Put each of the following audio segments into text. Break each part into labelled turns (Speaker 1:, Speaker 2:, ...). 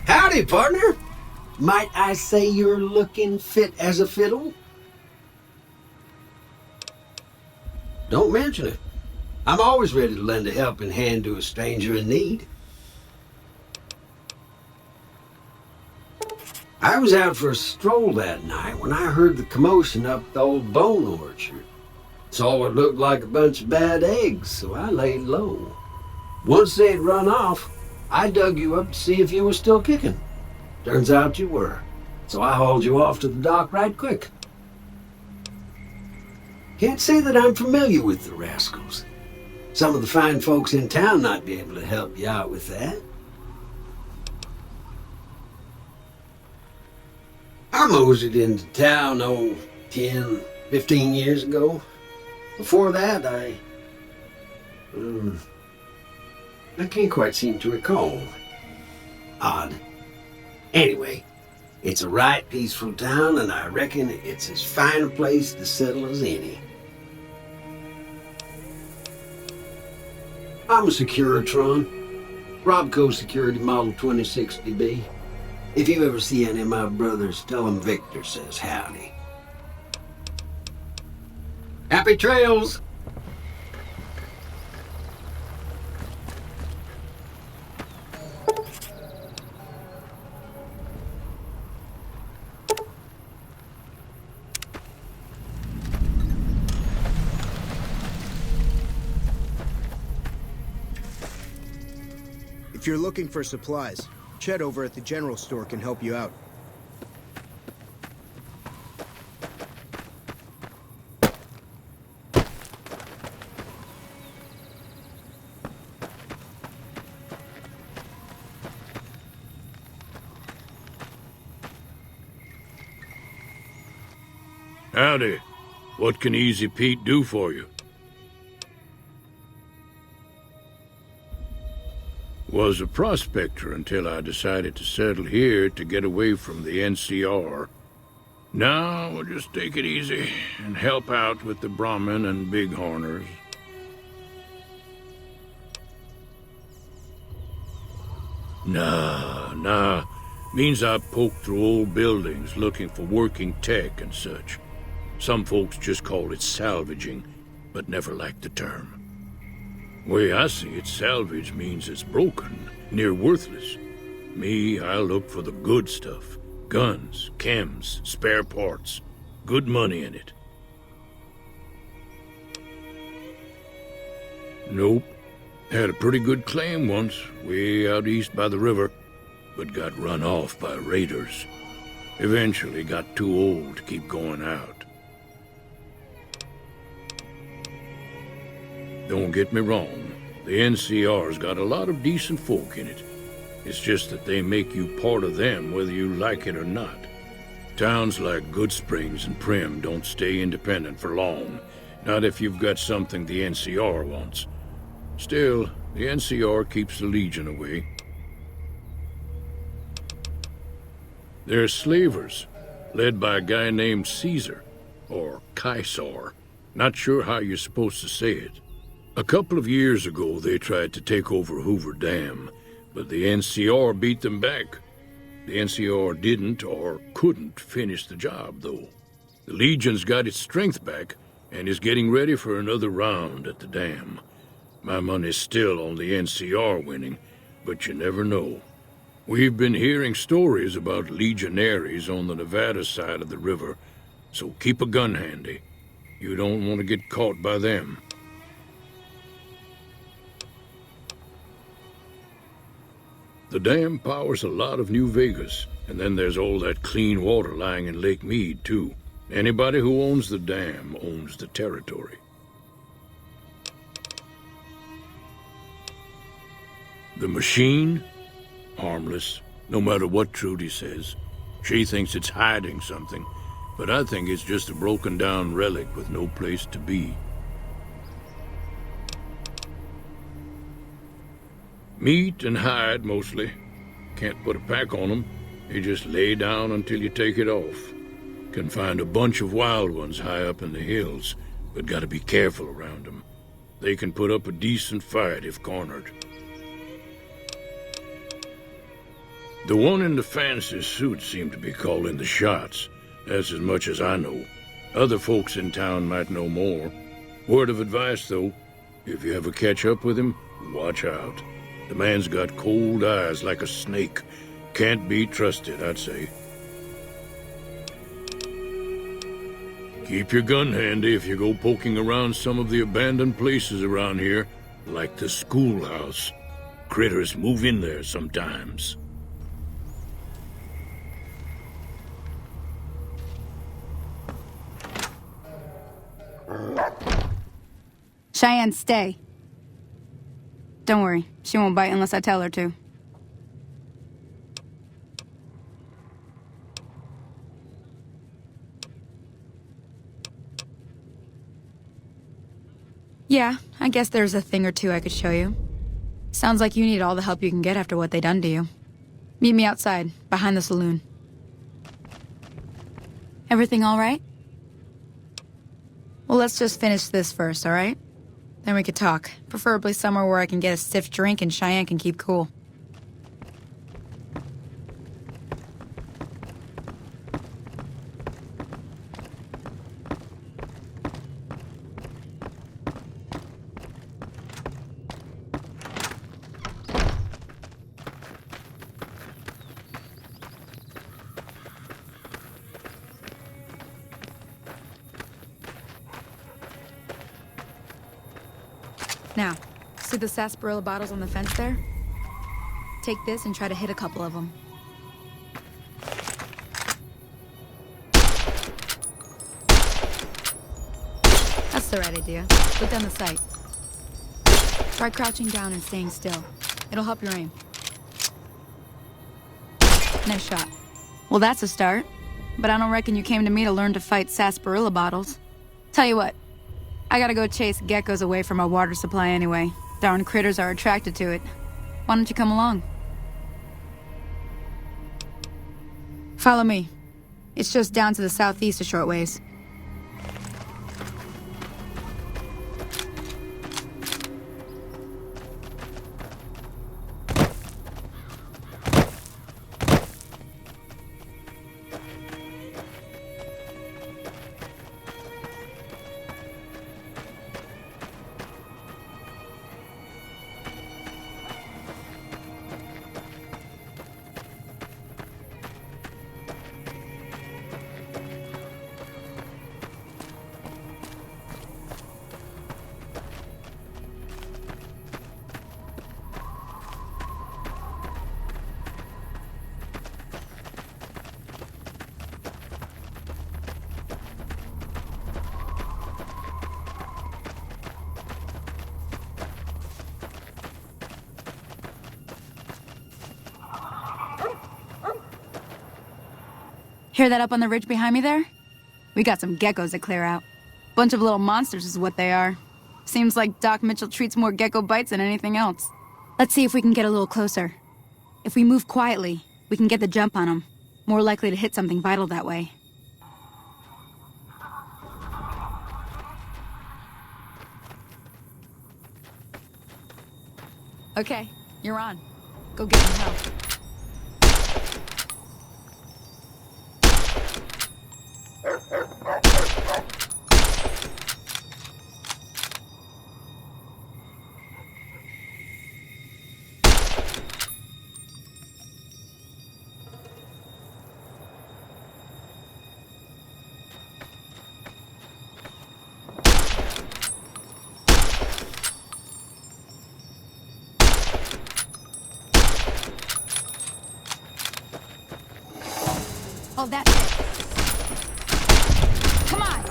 Speaker 1: Howdy, partner. Might I say you're looking fit as a fiddle? Don't mention it. I'm always ready to lend a helping hand to a stranger in need. I was out for a stroll that night when I heard the commotion up the old bone orchard. Saw what looked like a bunch of bad eggs, so I laid low. Once they'd run off, I dug you up to see if you were still kicking. Turns out you were, so I hauled you off to the dock right quick. Can't say that I'm familiar with the rascals. Some of the fine folks in town might be able to help you out with that. I moseyed into town, 10, 15 years ago. Before that, I can't quite seem to recall. Odd. Anyway, it's a right peaceful town, and I reckon it's as fine a place to settle as any. I'm a Securitron. Robco Security Model 2060B. If you ever see any of my brothers, tell them Victor says howdy. Happy trails!
Speaker 2: If you're looking for supplies, Chet over at the general store can help you out.
Speaker 3: Howdy. What can Easy Pete do for you? Was a prospector until I decided to settle here to get away from the NCR. Now we'll just take it easy and help out with the Brahmin and Bighorners. Nah. Means I poke through old buildings looking for working tech and such. Some folks just call it salvaging, but never liked the term. Way I see it, salvage means it's broken, near worthless. Me, I look for the good stuff. Guns, chems, spare parts. Good money in it. Nope. Had a pretty good claim once, way out east by the river, but got run off by raiders. Eventually got too old to keep going out. Don't get me wrong, the NCR's got a lot of decent folk in it. It's just that they make you part of them whether you like it or not. Towns like Good Springs and Prim don't stay independent for long, not if you've got something the NCR wants. Still, the NCR keeps the Legion away. They're slavers, led by a guy named Caesar, or Caesar. Not sure how you're supposed to say it. A couple of years ago, they tried to take over Hoover Dam, but the NCR beat them back. The NCR didn't or couldn't finish the job, though. The Legion's got its strength back and is getting ready for another round at the dam. My money's still on the NCR winning, but you never know. We've been hearing stories about legionaries on the Nevada side of the river, so keep a gun handy. You don't want to get caught by them. The dam powers a lot of New Vegas, and then there's all that clean water lying in Lake Mead, too. Anybody who owns the dam owns the territory. The machine? Harmless, no matter what Trudy says. She thinks it's hiding something, but I think it's just a broken-down relic with no place to be. Meat and hide, mostly. Can't put a pack on them. You just lay down until you take it off. Can find a bunch of wild ones high up in the hills, but gotta be careful around them. They can put up a decent fight if cornered. The one in the fancy suit seemed to be calling the shots. That's as much as I know. Other folks in town might know more. Word of advice, though, if you ever catch up with him, watch out. The man's got cold eyes like a snake. Can't be trusted, I'd say. Keep your gun handy if you go poking around some of the abandoned places around here, like the schoolhouse. Critters move in there sometimes.
Speaker 4: Cheyenne, stay. Don't worry, she won't bite unless I tell her to. Yeah, I guess there's a thing or two I could show you. Sounds like you need all the help you can get after what they done to you. Meet me outside, behind the saloon. Everything all right? Well, let's just finish this first, all right? Then we could talk, preferably somewhere where I can get a stiff drink and Cheyenne can keep cool. Now, see the sarsaparilla bottles on the fence there? Take this and try to hit a couple of them. That's the right idea. Look down the sight. Try crouching down and staying still. It'll help your aim. Nice shot. Well, that's a start. But I don't reckon you came to me to learn to fight sarsaparilla bottles. Tell you what. I gotta go chase geckos away from our water supply anyway. Darn critters are attracted to it. Why don't you come along? Follow me. It's just down to the southeast a short ways. Hear that up on the ridge behind me there? We got some geckos to clear out. Bunch of little monsters is what they are. Seems like Doc Mitchell treats more gecko bites than anything else. Let's see if we can get a little closer. If we move quietly, we can get the jump on them. More likely to hit something vital that way. Okay, you're on. Go get some help. Oh, that's it. Come on!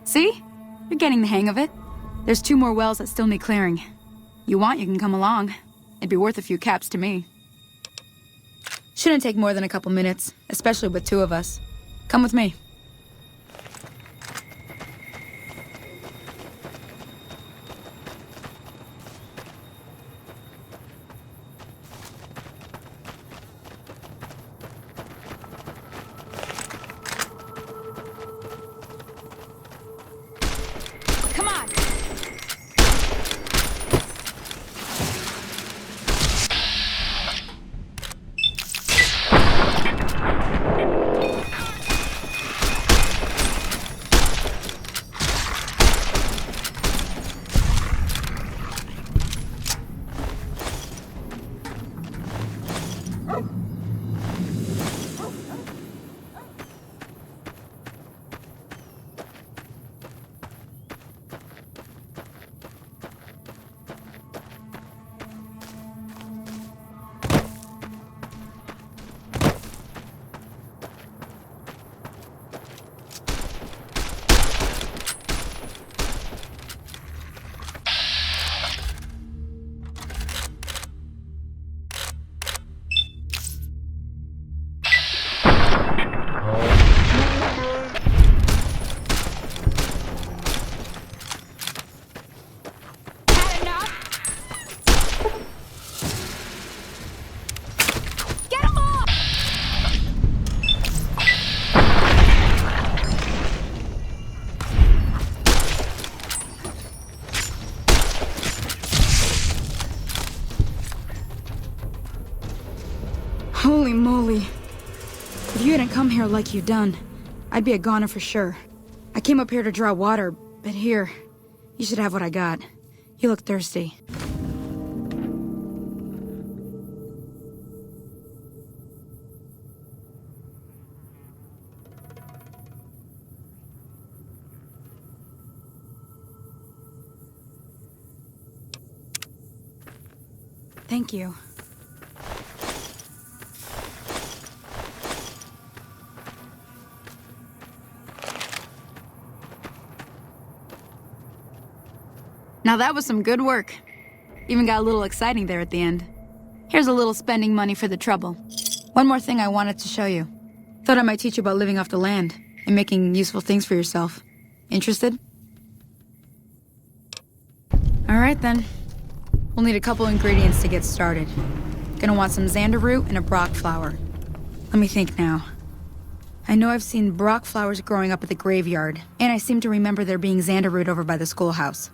Speaker 4: See? You're getting the hang of it. There's 2 more wells that still need clearing. You want, you can come along. It'd be worth a few caps to me. Shouldn't take more than a couple minutes, especially with 2 of us. Come with me. Come on! Holy moly. If you hadn't come here like you done, I'd be a goner for sure. I came up here to draw water, but here, you should have what I got. You look thirsty. Thank you. Now that was some good work. Even got a little exciting there at the end. Here's a little spending money for the trouble. One more thing I wanted to show you. Thought I might teach you about living off the land and making useful things for yourself. Interested? All right then. We'll need a couple ingredients to get started. Gonna want some xander root and a brock flower. Let me think now. I know I've seen brock flowers growing up at the graveyard, and I seem to remember there being xander root over by the schoolhouse.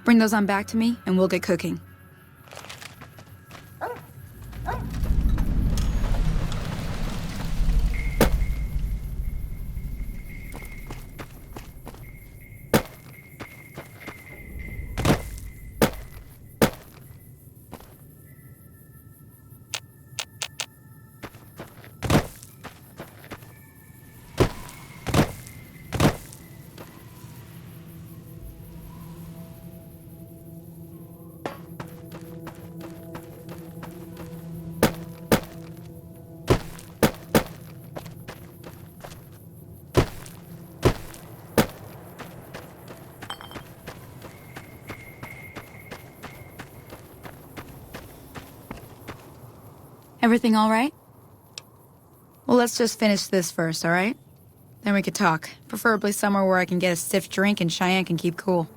Speaker 4: Bring those on back to me, and we'll get cooking. Everything all right? Well, let's just finish this first, all right? Then we could talk. Preferably somewhere where I can get a stiff drink and Cheyenne can keep cool.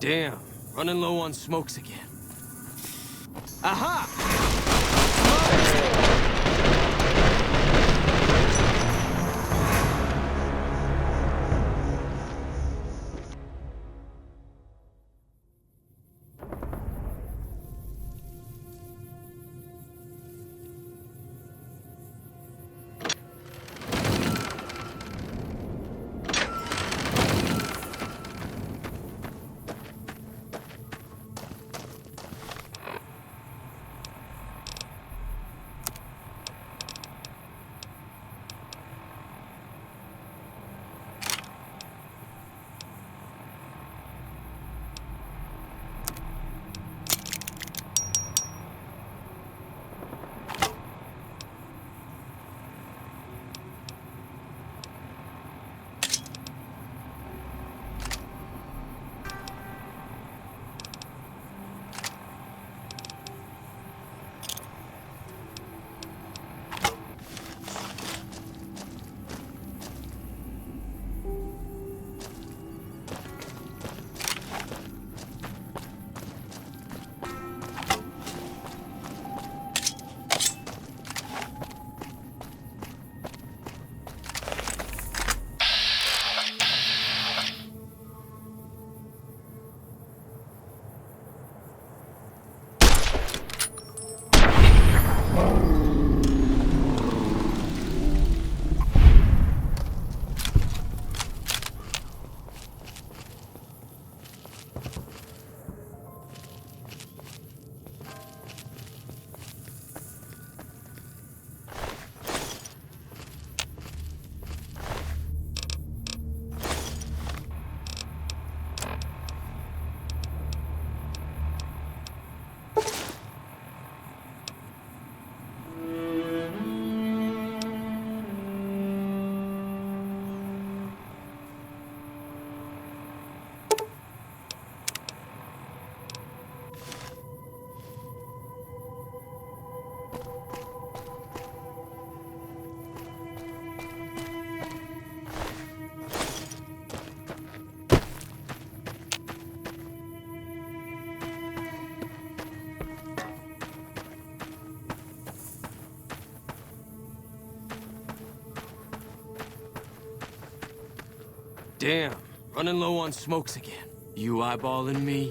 Speaker 5: Damn, running low on smokes again. Aha! Damn, running low on smokes again. You eyeballing me?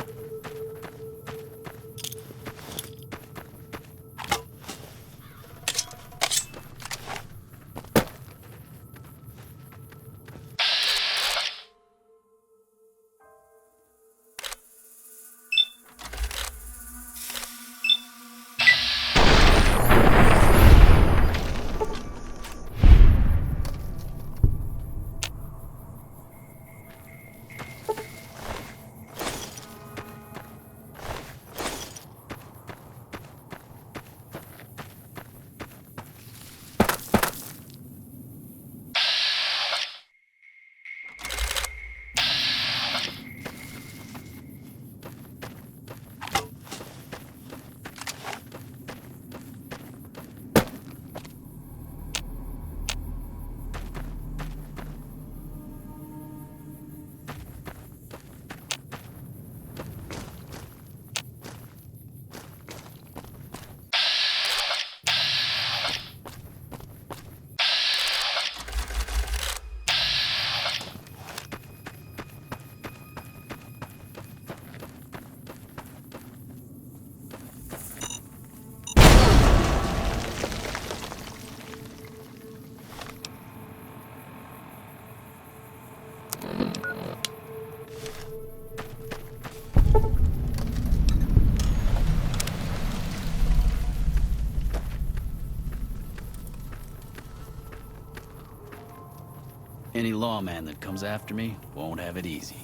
Speaker 6: Any lawman that comes after me won't have it easy.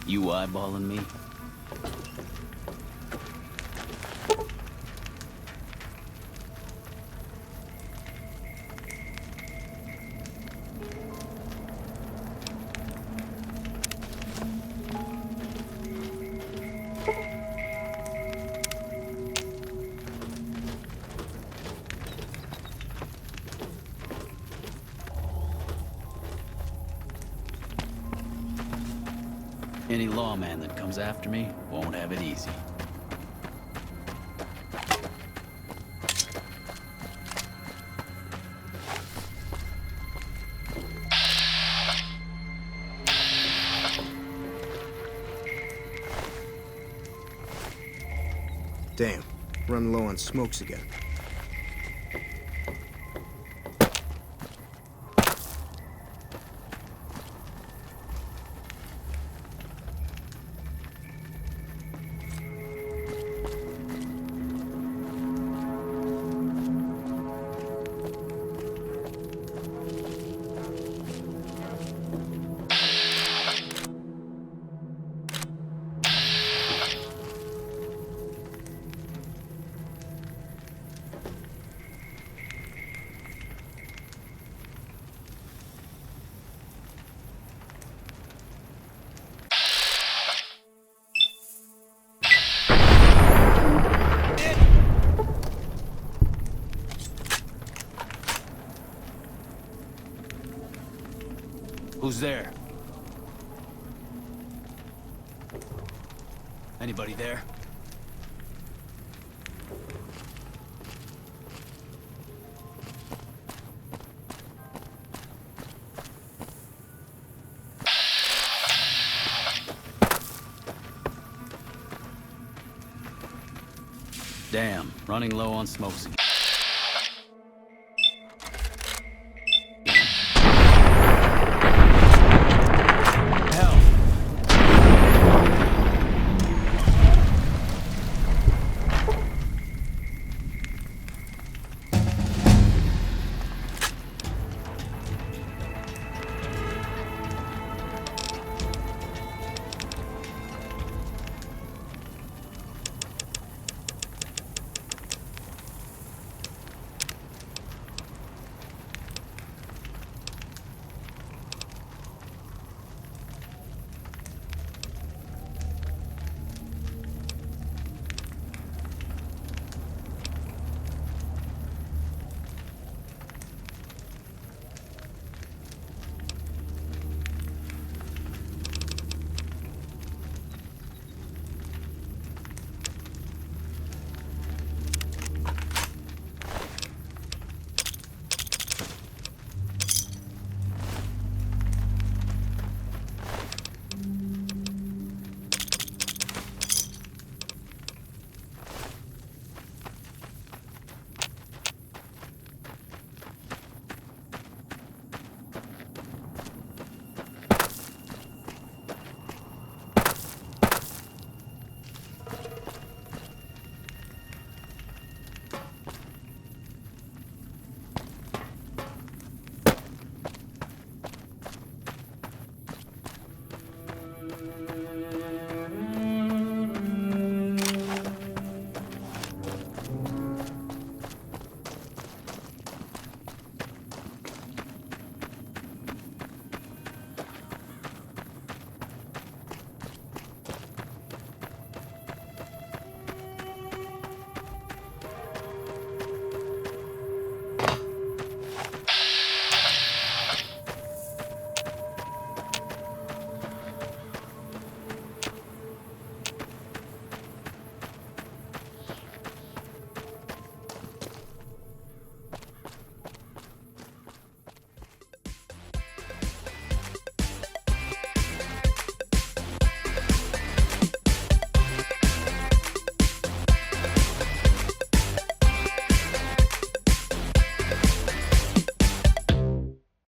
Speaker 6: You eyeballing me? Any lawman that comes after me won't have it easy.
Speaker 2: Damn, running low on smokes again.
Speaker 6: Who's there? Anybody there? Damn, running low on smokes again.